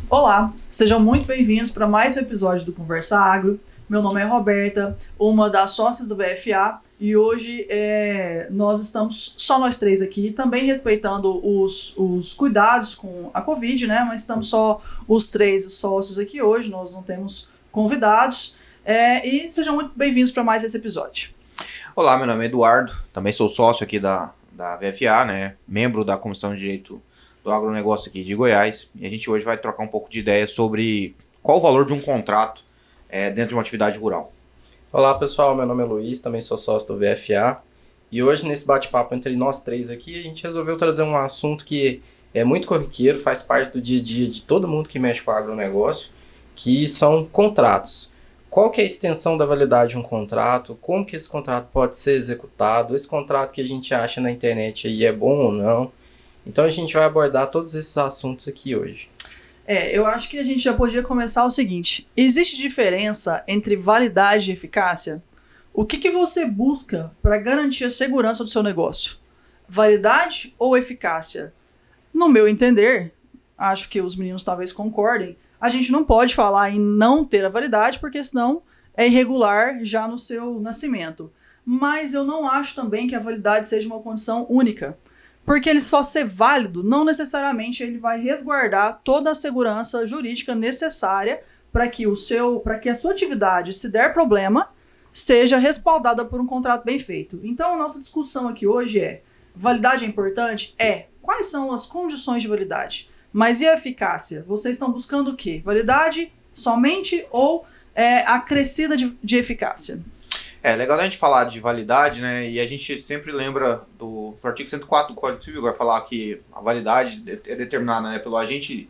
Olá, sejam muito bem-vindos para mais um episódio do Conversa Agro. Meu nome é Roberta, uma das sócias do BFA, e hoje nós estamos só nós três aqui, também respeitando os cuidados com a Covid, né? Mas estamos só os três sócios aqui hoje, nós não temos convidados, e sejam muito bem-vindos para mais esse episódio. Olá, meu nome é Eduardo, também sou sócio aqui da BFA, né? Membro da Comissão de Direito do Agronegócio aqui de Goiás, e a gente hoje vai trocar um pouco de ideia sobre qual o valor de um contrato dentro de uma atividade rural. Olá pessoal, meu nome é Luiz, também sou sócio do VFA, e hoje nesse bate-papo entre nós três aqui, a gente resolveu trazer um assunto que é muito corriqueiro, faz parte do dia a dia de todo mundo que mexe com o agronegócio, que são contratos. Qual que é a extensão da validade de um contrato, como que esse contrato pode ser executado, esse contrato que a gente acha na internet aí é bom ou não. Então a gente vai abordar todos esses assuntos aqui hoje. Eu acho que a gente já podia começar o seguinte: existe diferença entre validade e eficácia? O que você busca para garantir a segurança do seu negócio? Validade ou eficácia? No meu entender, acho que os meninos talvez concordem, a gente não pode falar em não ter a validade, porque senão é irregular já no seu nascimento. Mas eu não acho também que a validade seja uma condição única. Porque ele só ser válido, não necessariamente ele vai resguardar toda a segurança jurídica necessária para que a sua atividade, se der problema, seja respaldada por um contrato bem feito. Então a nossa discussão aqui hoje é: validade é importante? Quais são as condições de validade? Mas e a eficácia? Vocês estão buscando o quê? Validade somente ou acrescida de eficácia? É legal a gente falar de validade, né? E a gente sempre lembra do artigo 104 do Código Civil, que vai falar que a validade é determinada, né, pelo agente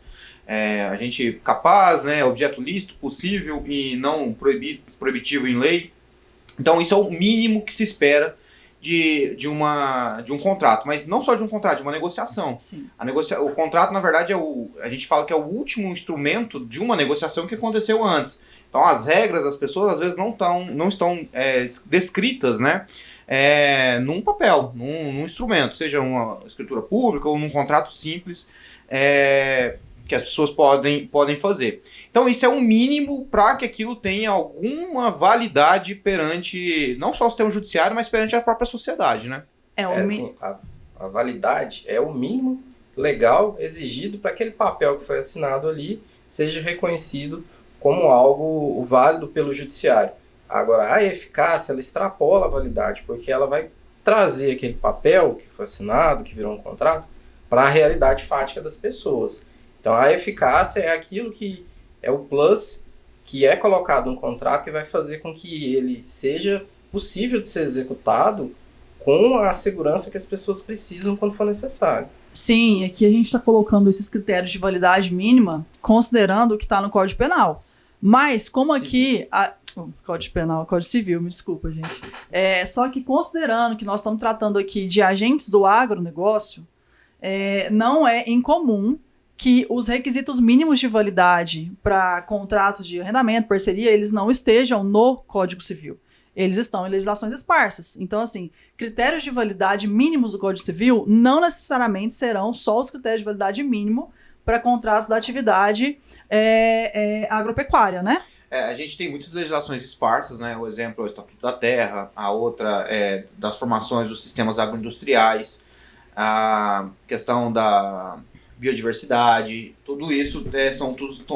capaz, né, objeto lícito, possível e não proibitivo em lei. Então isso é o mínimo que se espera de um contrato, mas não só de um contrato, de uma negociação. Sim. O contrato, na verdade, a gente fala que é o último instrumento de uma negociação que aconteceu antes. Então as regras das pessoas às vezes não estão descritas, né, num papel, num instrumento, seja uma escritura pública ou num contrato simples que as pessoas podem fazer. Então isso é um mínimo para que aquilo tenha alguma validade perante não só o sistema judiciário, mas perante a própria sociedade, né? A validade é o mínimo legal exigido para aquele papel que foi assinado ali seja reconhecido como algo válido pelo judiciário. Agora, a eficácia, ela extrapola a validade, porque ela vai trazer aquele papel que foi assinado, que virou um contrato, para a realidade fática das pessoas. Então, a eficácia é aquilo que é o plus que é colocado no contrato, que vai fazer com que ele seja possível de ser executado com a segurança que as pessoas precisam quando for necessário. Sim, aqui a gente está colocando esses critérios de validade mínima considerando o que está no Código Penal. Mas, como aqui... Código Penal, Código Civil, me desculpa, gente. Só que considerando que nós estamos tratando aqui de agentes do agronegócio, não é incomum que os requisitos mínimos de validade para contratos de arrendamento, parceria, eles não estejam no Código Civil. Eles estão em legislações esparsas. Então, assim, critérios de validade mínimos do Código Civil não necessariamente serão só os critérios de validade mínimo para contratos da atividade agropecuária, né? A gente tem muitas legislações esparsas, né? O exemplo é o Estatuto da Terra, a outra é das formações dos sistemas agroindustriais, a questão da biodiversidade, tudo isso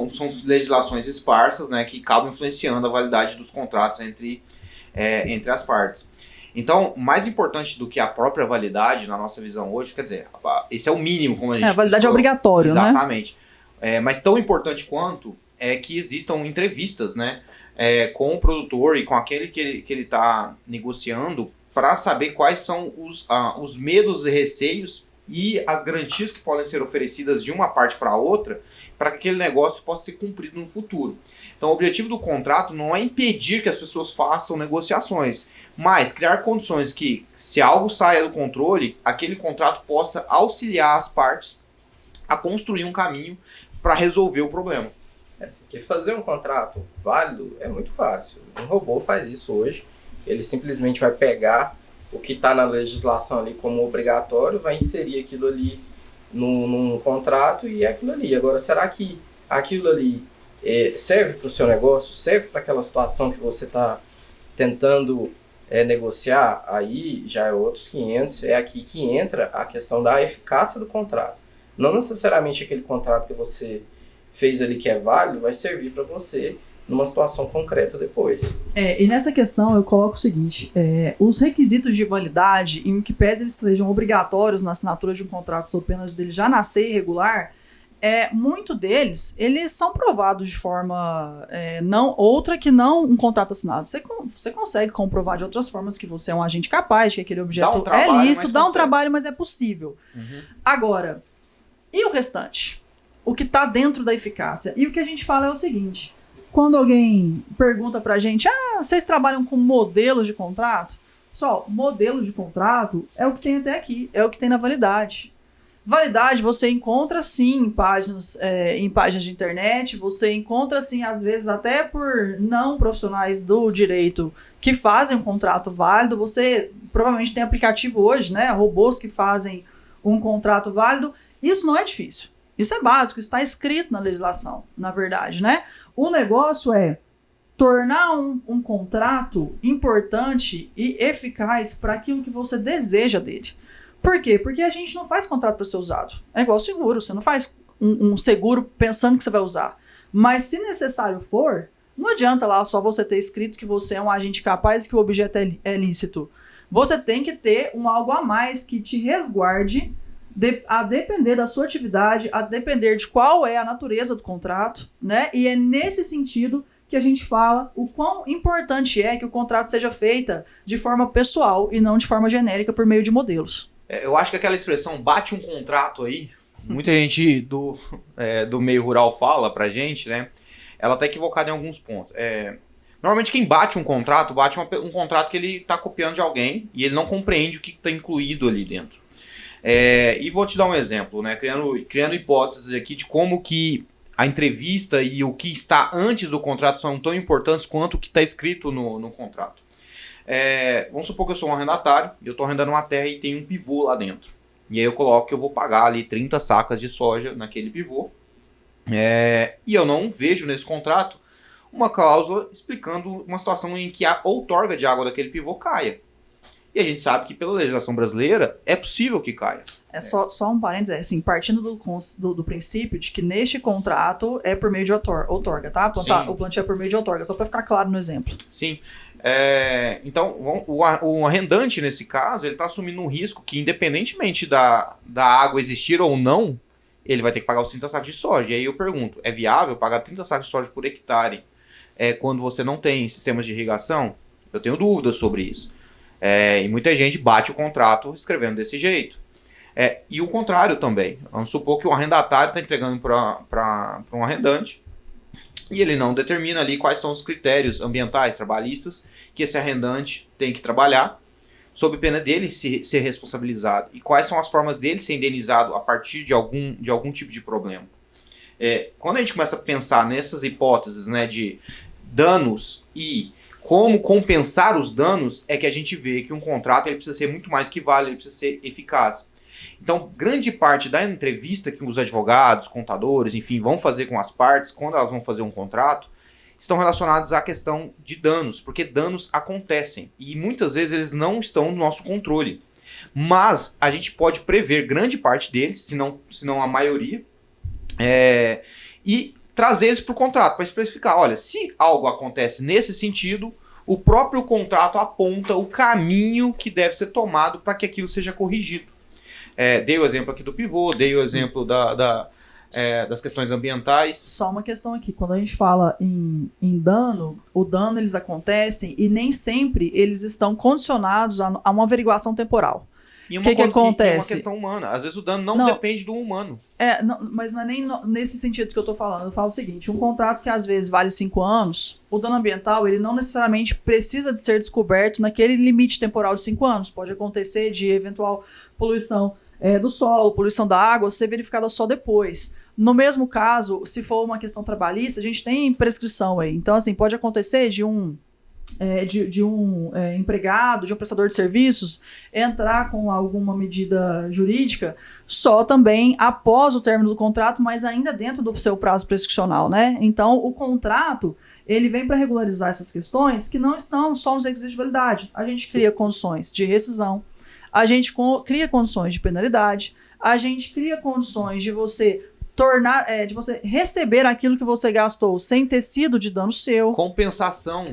são legislações esparsas, né, que acabam influenciando a validade dos contratos entre as partes. Então, mais importante do que a própria validade, na nossa visão hoje, quer dizer, esse é o mínimo, como a gente... A validade é obrigatória, exatamente, né? Mas tão importante quanto é que existam entrevistas, né, com o produtor e com aquele que ele está negociando para saber quais são os medos e receios e as garantias que podem ser oferecidas de uma parte para a outra para que aquele negócio possa ser cumprido no futuro. Então o objetivo do contrato não é impedir que as pessoas façam negociações, mas criar condições que, se algo saia do controle, aquele contrato possa auxiliar as partes a construir um caminho para resolver o problema. Porque fazer um contrato válido é muito fácil. Um robô faz isso hoje. Ele simplesmente vai pegar o que está na legislação ali como obrigatório, vai inserir aquilo ali num contrato e é aquilo ali. Agora, será que aquilo ali serve para o seu negócio, serve para aquela situação que você está tentando negociar, aí já é outros 500, é aqui que entra a questão da eficácia do contrato. Não necessariamente aquele contrato que você fez ali que é válido vai servir para você numa situação concreta depois. E nessa questão eu coloco o seguinte, os requisitos de validade, em que pese eles sejam obrigatórios na assinatura de um contrato sob pena dele já nascer irregular, muito deles, eles são provados de forma outra que não um contrato assinado. Você consegue comprovar de outras formas que você é um agente capaz, que aquele objeto é lícito, dá um trabalho, mas é possível. Uhum. Agora, e o restante? O que está dentro da eficácia? E o que a gente fala é o seguinte, quando alguém pergunta pra gente, vocês trabalham com modelos de contrato? Pessoal, modelo de contrato é o que tem até aqui, é o que tem na validade. Validade você encontra sim em páginas de internet, você encontra sim às vezes até por não profissionais do direito que fazem um contrato válido, você provavelmente tem aplicativo hoje, né, robôs que fazem um contrato válido, isso não é difícil, isso é básico, isso está escrito na legislação, na verdade, né, o negócio é tornar um contrato importante e eficaz para aquilo que você deseja dele. Por quê? Porque a gente não faz contrato para ser usado. É igual seguro, você não faz um seguro pensando que você vai usar. Mas se necessário for, não adianta lá só você ter escrito que você é um agente capaz e que o objeto é lícito. Você tem que ter algo a mais que te resguarde a depender da sua atividade, a depender de qual é a natureza do contrato, né? E é nesse sentido que a gente fala o quão importante é que o contrato seja feito de forma pessoal e não de forma genérica por meio de modelos. Eu acho que aquela expressão bate um contrato aí, muita gente do meio rural fala pra gente, né? Ela tá equivocada em alguns pontos. Normalmente quem bate um contrato um contrato que ele tá copiando de alguém e ele não compreende o que tá incluído ali dentro. E vou te dar um exemplo, né? Criando hipóteses aqui de como que a entrevista e o que está antes do contrato são tão importantes quanto o que está escrito no contrato. Vamos supor que eu sou um arrendatário, eu estou arrendando uma terra e tem um pivô lá dentro. E aí eu coloco que eu vou pagar ali 30 sacas de soja naquele pivô. E eu não vejo nesse contrato uma cláusula explicando uma situação em que a outorga de água daquele pivô caia. E a gente sabe que pela legislação brasileira é possível que caia. Só um parênteses, assim, partindo do princípio de que neste contrato é por meio de outorga, tá? O plantio é por meio de outorga, só para ficar claro no exemplo. Sim. Então, o arrendante, nesse caso, ele está assumindo um risco que, independentemente da água existir ou não, ele vai ter que pagar os 30 sacos de soja. E aí eu pergunto, é viável pagar 30 sacos de soja por hectare quando você não tem sistemas de irrigação? Eu tenho dúvidas sobre isso. E muita gente bate o contrato escrevendo desse jeito. E o contrário também. Vamos supor que o arrendatário está entregando para um arrendante e ele não determina ali quais são os critérios ambientais, trabalhistas, que esse arrendante tem que trabalhar, sob pena dele ser responsabilizado. E quais são as formas dele ser indenizado a partir de algum tipo de problema. Quando a gente começa a pensar nessas hipóteses, né, de danos e como compensar os danos, é que a gente vê que um contrato ele precisa ser muito mais que válido, ele precisa ser eficaz. Então, grande parte da entrevista que os advogados, contadores, enfim, vão fazer com as partes, quando elas vão fazer um contrato, estão relacionados à questão de danos, porque danos acontecem e muitas vezes eles não estão no nosso controle. Mas a gente pode prever grande parte deles, se não a maioria, e trazer eles para o contrato, para especificar, olha, se algo acontece nesse sentido, o próprio contrato aponta o caminho que deve ser tomado para que aquilo seja corrigido. Dei o exemplo aqui do pivô, dei o exemplo das questões ambientais. Só uma questão aqui, quando a gente fala em dano, o dano eles acontecem e nem sempre eles estão condicionados a uma averiguação temporal. O que acontece? É uma questão humana. Às vezes o dano não depende do humano. Mas não é nem nesse sentido que eu estou falando. Eu falo o seguinte, um contrato que às vezes vale 5 anos, o dano ambiental ele não necessariamente precisa de ser descoberto naquele limite temporal de 5 anos. Pode acontecer de eventual poluição do solo, poluição da água, ser verificada só depois. No mesmo caso, se for uma questão trabalhista, a gente tem prescrição aí. Então, assim, pode acontecer de um de um empregado, de um prestador de serviços, entrar com alguma medida jurídica só também após o término do contrato, mas ainda dentro do seu prazo prescricional, né? Então, o contrato, ele vem para regularizar essas questões que não estão só nos requisitos de validade. A gente cria condições de rescisão, a gente cria condições de penalidade, a gente cria condições de você de você receber aquilo que você gastou sem ter sido de dano seu. Compensação.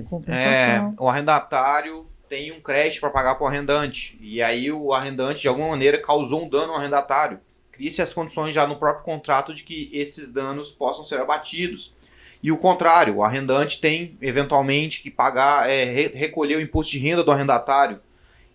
O arrendatário tem um crédito para pagar para o arrendante. E aí o arrendante, de alguma maneira, causou um dano ao arrendatário. Cria-se as condições já no próprio contrato de que esses danos possam ser abatidos. E o contrário, o arrendante tem, eventualmente, que pagar, recolher o imposto de renda do arrendatário.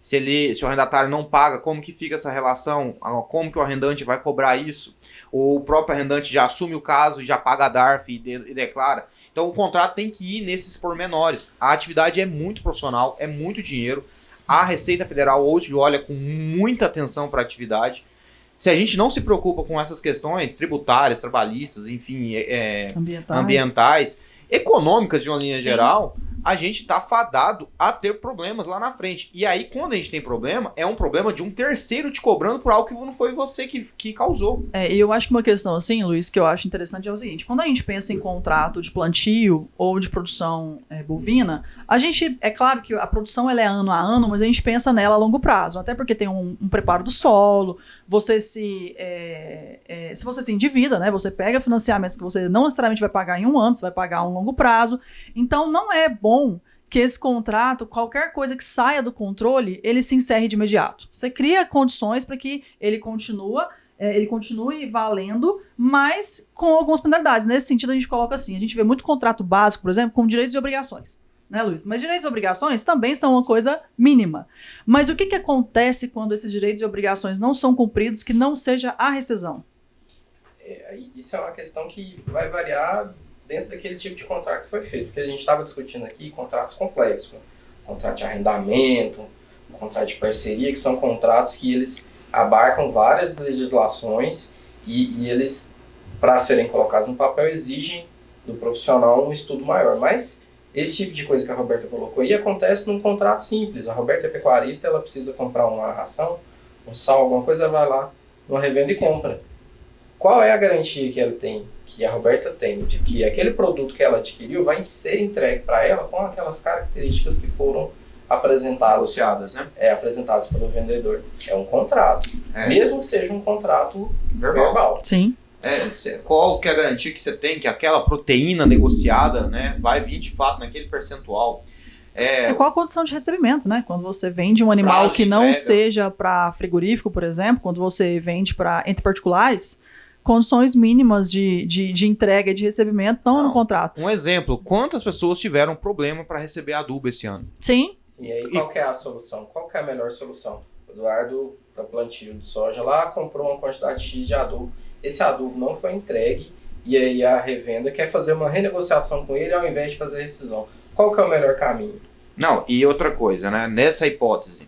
Se o arrendatário não paga, como que fica essa relação? Como que o arrendante vai cobrar isso? Ou o próprio arrendante já assume o caso e já paga a DARF e declara. Então o contrato tem que ir nesses pormenores. A atividade é muito profissional, é muito dinheiro. A Receita Federal hoje olha com muita atenção para a atividade. Se a gente não se preocupa com essas questões tributárias, trabalhistas, enfim, ambientais, econômicas de uma linha geral, a gente está fadado a ter problemas lá na frente. E aí, quando a gente tem problema, é um problema de um terceiro te cobrando por algo que não foi você que causou. E eu acho que uma questão assim, Luiz, que eu acho interessante é o seguinte: quando a gente pensa em contrato de plantio ou de produção bovina, a gente, é claro que a produção ela é ano a ano, mas a gente pensa nela a longo prazo, até porque tem um preparo do solo, você se você se endivida, né? Você pega financiamentos que você não necessariamente vai pagar em um ano, você vai pagar a um longo prazo. Então não é bom que esse contrato, qualquer coisa que saia do controle, ele se encerre de imediato. Você cria condições para que ele continue valendo, mas com algumas penalidades. Nesse sentido, a gente coloca assim, a gente vê muito contrato básico, por exemplo, com direitos e obrigações. Né, Luiz? Mas direitos e obrigações também são uma coisa mínima. Mas o que acontece quando esses direitos e obrigações não são cumpridos, que não seja a rescisão? Isso é uma questão que vai variar dentro daquele tipo de contrato que foi feito. Porque a gente estava discutindo aqui contratos complexos. Contrato de arrendamento, contrato de parceria, que são contratos que eles abarcam várias legislações e eles, para serem colocados no papel, exigem do profissional um estudo maior. Mas esse tipo de coisa que a Roberta colocou aí acontece num contrato simples. A Roberta é pecuarista, ela precisa comprar uma ração, um sal, alguma coisa, vai lá numa revenda e compra. Qual é a garantia que ela tem, que a Roberta tem, de que aquele produto que ela adquiriu vai ser entregue para ela com aquelas características que foram apresentadas, negociadas, né? Apresentadas pelo vendedor? É um contrato, mesmo que seja um contrato verbal. Sim. Qual que é a garantia que você tem que aquela proteína negociada, né, vai vir de fato naquele percentual? Qual a condição de recebimento, né? Quando você vende um animal que não seja para frigorífico, por exemplo, quando você vende entre particulares, condições mínimas de entrega e de recebimento estão no contrato. Um exemplo, quantas pessoas tiveram problema para receber adubo esse ano? Sim. E aí qual que é a solução? Qual que é a melhor solução? O Eduardo, para plantio de soja lá, comprou uma quantidade X de adubo. Esse adubo não foi entregue e aí a revenda quer fazer uma renegociação com ele ao invés de fazer rescisão. Qual que é o melhor caminho? Não, e outra coisa, né? Nessa hipótese,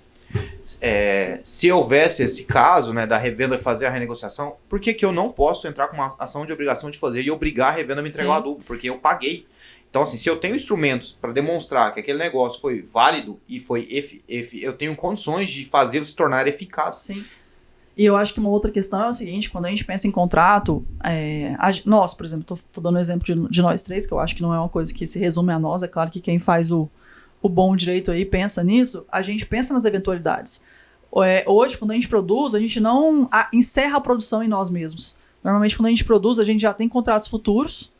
se houvesse esse caso, né, da revenda fazer a renegociação, por que eu não posso entrar com uma ação de obrigação de fazer e obrigar a revenda a me entregar o adubo? Porque eu paguei. Então, assim, se eu tenho instrumentos para demonstrar que aquele negócio foi válido e foi eu tenho condições de fazê-lo se tornar eficaz. Sim. E eu acho que uma outra questão é o seguinte: quando a gente pensa em contrato, nós, por exemplo, tô dando um exemplo de nós três, que eu acho que não é uma coisa que se resume a nós, é claro que quem faz o bom direito aí pensa nisso, a gente pensa nas eventualidades. Hoje, quando a gente produz, a gente não encerra a produção em nós mesmos. Normalmente, quando a gente produz, a gente já tem contratos futuros,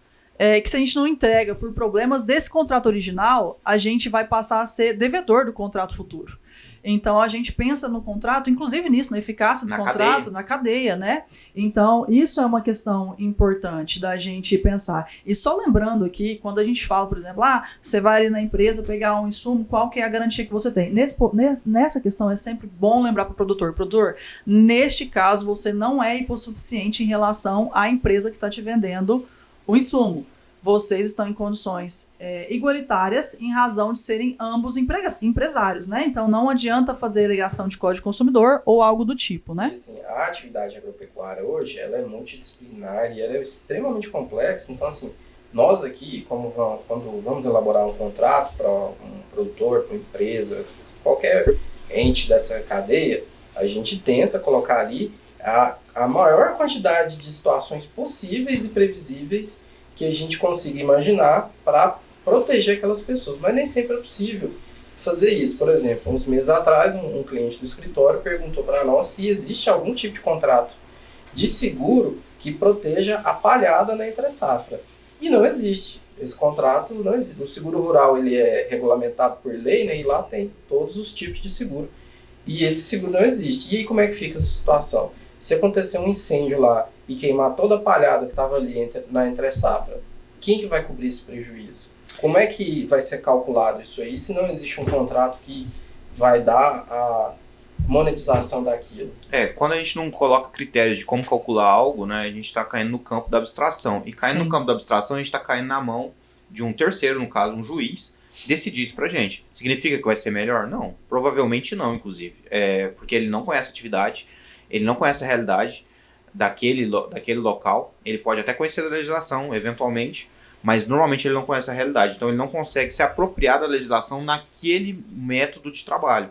que se a gente não entrega por problemas desse contrato original, a gente vai passar a ser devedor do contrato futuro. Então, a gente pensa no contrato, inclusive nisso, na eficácia do contrato, na cadeia, né? Então, isso é uma questão importante da gente pensar. E só lembrando aqui, quando a gente fala, por exemplo, você vai ali na empresa pegar um insumo, qual que é a garantia que você tem? Nessa questão, é sempre bom lembrar para o produtor. Produtor, neste caso, você não é hipossuficiente em relação à empresa que está te vendendo o insumo. Vocês estão em condições igualitárias em razão de serem ambos empresários, né? Então não adianta fazer alegação de Código Consumidor ou algo do tipo, né? E, assim, a atividade agropecuária hoje, ela é multidisciplinar e ela é extremamente complexa. Então, assim, Nós aqui, quando vamos elaborar um contrato para um produtor, para uma empresa, qualquer ente dessa cadeia, a gente tenta colocar ali a maior quantidade de situações possíveis e previsíveis que a gente consiga imaginar para proteger aquelas pessoas. Mas nem sempre é possível fazer isso. Por exemplo, uns meses atrás, um cliente do escritório perguntou para nós se existe algum tipo de contrato de seguro que proteja a palhada na entre-safra. E não existe. Esse contrato não existe. O seguro rural ele é regulamentado por lei, né, e lá tem todos os tipos de seguro. E esse seguro não existe. E aí como é que fica essa situação? Se acontecer um incêndio lá e queimar toda a palhada que estava ali na entre-safra, quem que vai cobrir esse prejuízo? Como é que vai ser calculado isso aí se não existe um contrato que vai dar a monetização daquilo? Quando a gente não coloca critérios de como calcular algo, né, a gente está caindo no campo da abstração. E caindo no campo da abstração, a gente está caindo na mão de um terceiro, no caso um juiz, decidir isso pra gente. Significa que vai ser melhor? Não. Provavelmente não, inclusive. Porque ele não conhece a atividade, ele não conhece a realidade daquele local. Ele pode até conhecer a legislação, eventualmente, mas normalmente ele não conhece a realidade. Então ele não consegue se apropriar da legislação naquele método de trabalho.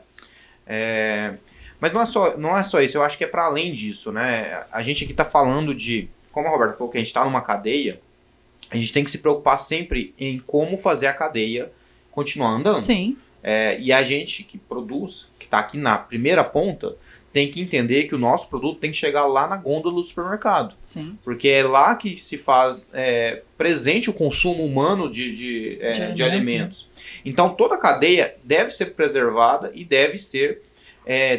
Mas não é só isso, eu acho que é para além disso, né? A gente aqui está falando de, como a Roberta falou, que a gente está numa cadeia, a gente tem que se preocupar sempre em como fazer a cadeia continuar andando. Sim. E a gente que produz, que está aqui na primeira ponta, tem que entender que o nosso produto tem que chegar lá na gôndola do supermercado. Sim. Porque é lá que se faz presente o consumo humano de alimentos. Então toda a cadeia deve ser preservada e deve ser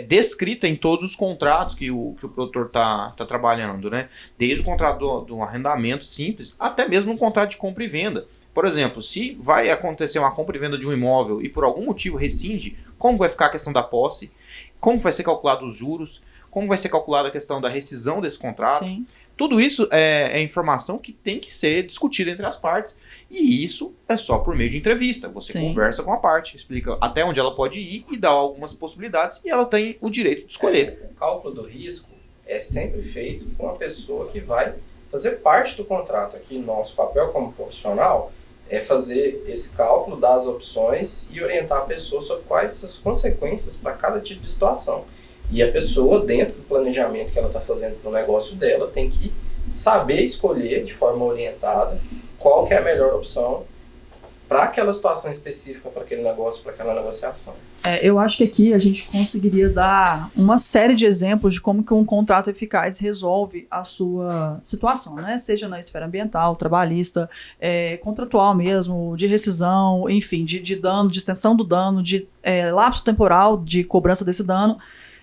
descrita em todos os contratos que o produtor está trabalhando, né? Desde o contrato do arrendamento simples, até mesmo um contrato de compra e venda. Por exemplo, se vai acontecer uma compra e venda de um imóvel e por algum motivo rescinde, como vai ficar a questão da posse, como vai ser calculado os juros, como vai ser calculada a questão da rescisão desse contrato. Sim. Tudo isso é informação que tem que ser discutida entre as partes. E isso é só por meio de entrevista. Você Sim. conversa com a parte, explica até onde ela pode ir e dá algumas possibilidades e ela tem o direito de escolher. O cálculo do risco é sempre feito com uma pessoa que vai fazer parte do contrato. Aqui, nosso papel como profissional é fazer esse cálculo das opções e orientar a pessoa sobre quais as consequências para cada tipo de situação. E a pessoa, dentro do planejamento que ela está fazendo para o negócio dela, tem que saber escolher de forma orientada qual que é a melhor opção para aquela situação específica, para aquele negócio, para aquela negociação. Eu acho que aqui a gente conseguiria dar uma série de exemplos de como que um contrato eficaz resolve a sua situação, né? Seja na esfera ambiental, trabalhista, contratual mesmo, de rescisão, enfim, de dano, de extensão do dano, de lapso temporal de cobrança desse dano.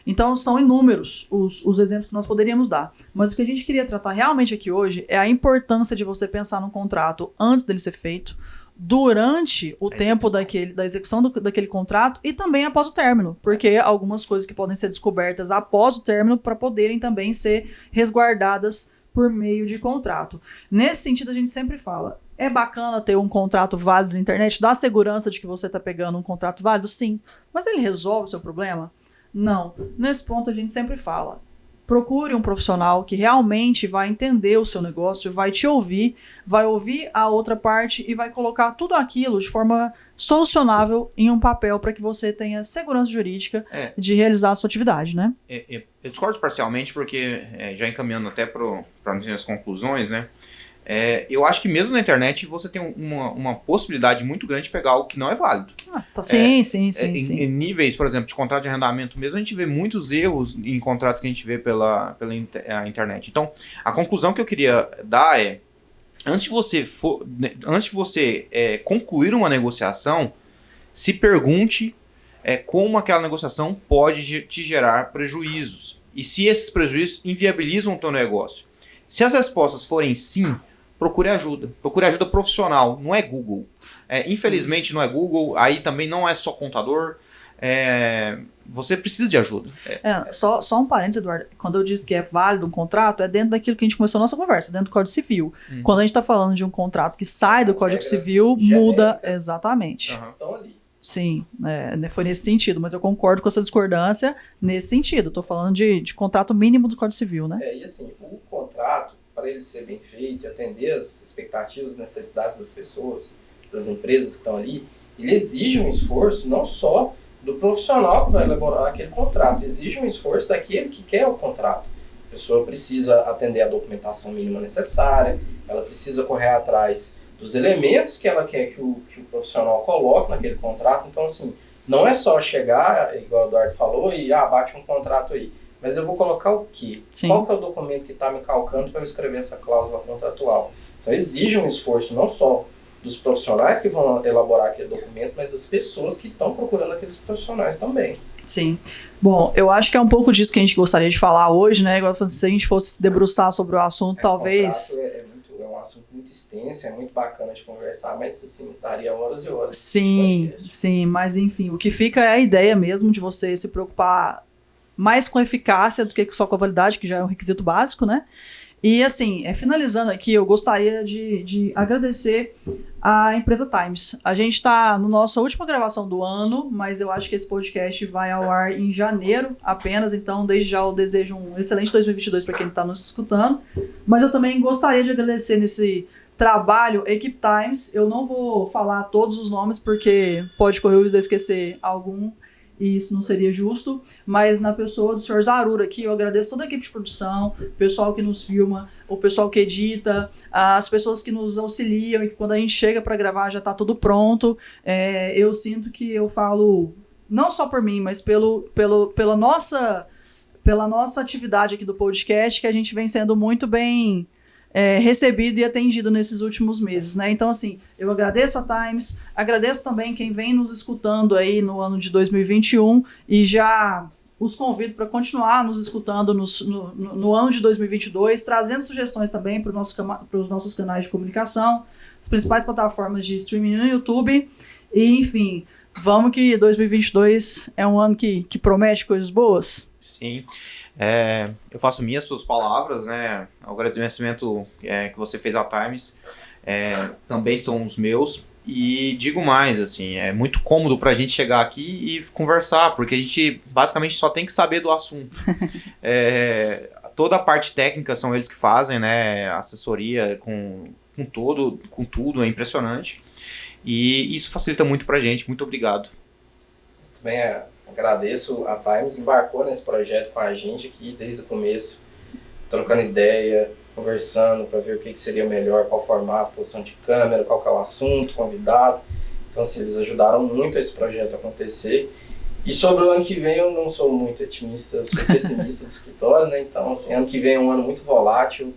Então são inúmeros os exemplos que nós poderíamos dar. Mas o que a gente queria tratar realmente aqui hoje é a importância de você pensar no contrato antes dele ser feito, durante o tempo da execução daquele contrato e também após o término, porque algumas coisas que podem ser descobertas após o término para poderem também ser resguardadas por meio de contrato. Nesse sentido, a gente sempre fala, é bacana ter um contrato válido na internet, dá segurança de que você está pegando um contrato válido? Sim. Mas ele resolve o seu problema? Não. Nesse ponto, a gente sempre fala, procure um profissional que realmente vai entender o seu negócio, vai te ouvir, vai ouvir a outra parte e vai colocar tudo aquilo de forma solucionável em um papel para que você tenha segurança jurídica de realizar a sua atividade, né? Eu discordo parcialmente porque, já encaminhando até para as conclusões, né? Eu acho que mesmo na internet você tem uma possibilidade muito grande de pegar algo que não é válido. Sim. Em níveis, por exemplo, de contrato de arrendamento mesmo, a gente vê muitos erros em contratos que a gente vê pela internet. Então, a conclusão que eu queria dar é, antes de você concluir uma negociação, se pergunte como aquela negociação pode te gerar prejuízos. E se esses prejuízos inviabilizam o teu negócio. Se as respostas forem sim, procure ajuda. Procure ajuda profissional, não é Google. Infelizmente não é Google, aí também não é só contador. Você precisa de ajuda. Só um parênteses, Eduardo. Quando eu disse que é válido um contrato, é dentro daquilo que a gente começou a nossa conversa, dentro do Código Civil. Quando a gente está falando de um contrato que sai do Código Civil, muda exatamente. Estão ali. Sim, foi nesse sentido, mas eu concordo com a sua discordância nesse sentido. Estou falando de contrato mínimo do Código Civil, né? E assim, o contrato, para ele ser bem feito e atender as expectativas, necessidades das pessoas, das empresas que estão ali, ele exige um esforço não só do profissional que vai elaborar aquele contrato, exige um esforço daquele que quer o contrato. A pessoa precisa atender a documentação mínima necessária, ela precisa correr atrás dos elementos que ela quer que o profissional coloque naquele contrato. Então, assim, não é só chegar, igual o Eduardo falou, e bate um contrato aí. Mas eu vou colocar o quê? Sim. Qual que é o documento que está me calcando para eu escrever essa cláusula contratual? Então, exige um esforço não só dos profissionais que vão elaborar aquele documento, mas das pessoas que estão procurando aqueles profissionais também. Sim. Bom, eu acho que é um pouco disso que a gente gostaria de falar hoje, né? Igual se a gente fosse se debruçar sobre o assunto, talvez... É um assunto muito extenso, é muito bacana de conversar, mas assim, daria horas e horas. Sim, mas enfim, o que fica é a ideia mesmo de você se preocupar mais com eficácia do que só com a validade, que já é um requisito básico, né? E assim, finalizando aqui, eu gostaria de agradecer a empresa Times. A gente está na nossa última gravação do ano, mas eu acho que esse podcast vai ao ar em janeiro apenas, então desde já eu desejo um excelente 2022 para quem está nos escutando. Mas eu também gostaria de agradecer nesse trabalho Equipe Times. Eu não vou falar todos os nomes porque pode correr o risco de eu esquecer algum, e isso não seria justo, mas na pessoa do Sr. Zarura aqui, eu agradeço toda a equipe de produção, o pessoal que nos filma, o pessoal que edita, as pessoas que nos auxiliam e que quando a gente chega para gravar já está tudo pronto. Eu sinto que eu falo, não só por mim, mas pela nossa atividade aqui do podcast, que a gente vem sendo muito bem recebido e atendido nesses últimos meses, né? Então, assim, eu agradeço a Times, agradeço também quem vem nos escutando aí no ano de 2021 e já os convido para continuar nos escutando no ano de 2022, trazendo sugestões também para os nossos canais de comunicação, as principais plataformas de streaming no YouTube e, enfim, vamos que 2022 é um ano que promete coisas boas. Sim. Eu faço minhas suas palavras, né? O agradecimento que você fez à Times também são os meus. E digo mais, assim, é muito cômodo pra gente chegar aqui e conversar, porque a gente basicamente só tem que saber do assunto. Toda a parte técnica são eles que fazem, né? Assessoria com tudo, é impressionante. E isso facilita muito pra gente. Muito obrigado. Também agradeço a Times, embarcou nesse projeto com a gente aqui desde o começo, trocando ideia, conversando para ver o que seria melhor, qual formato, posição de câmera, qual que é o assunto, convidado. Então, assim, eles ajudaram muito esse projeto a acontecer. E sobre o ano que vem, eu não sou muito otimista, eu sou pessimista do escritório, né? Então, assim, ano que vem é um ano muito volátil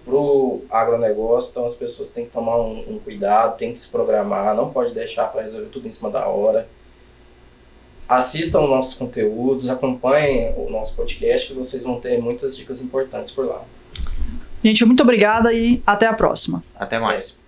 pro agronegócio, então as pessoas têm que tomar um cuidado, têm que se programar, não pode deixar para resolver tudo em cima da hora. Assistam os nossos conteúdos, acompanhem o nosso podcast, que vocês vão ter muitas dicas importantes por lá. Gente, muito obrigada e até a próxima. Até mais.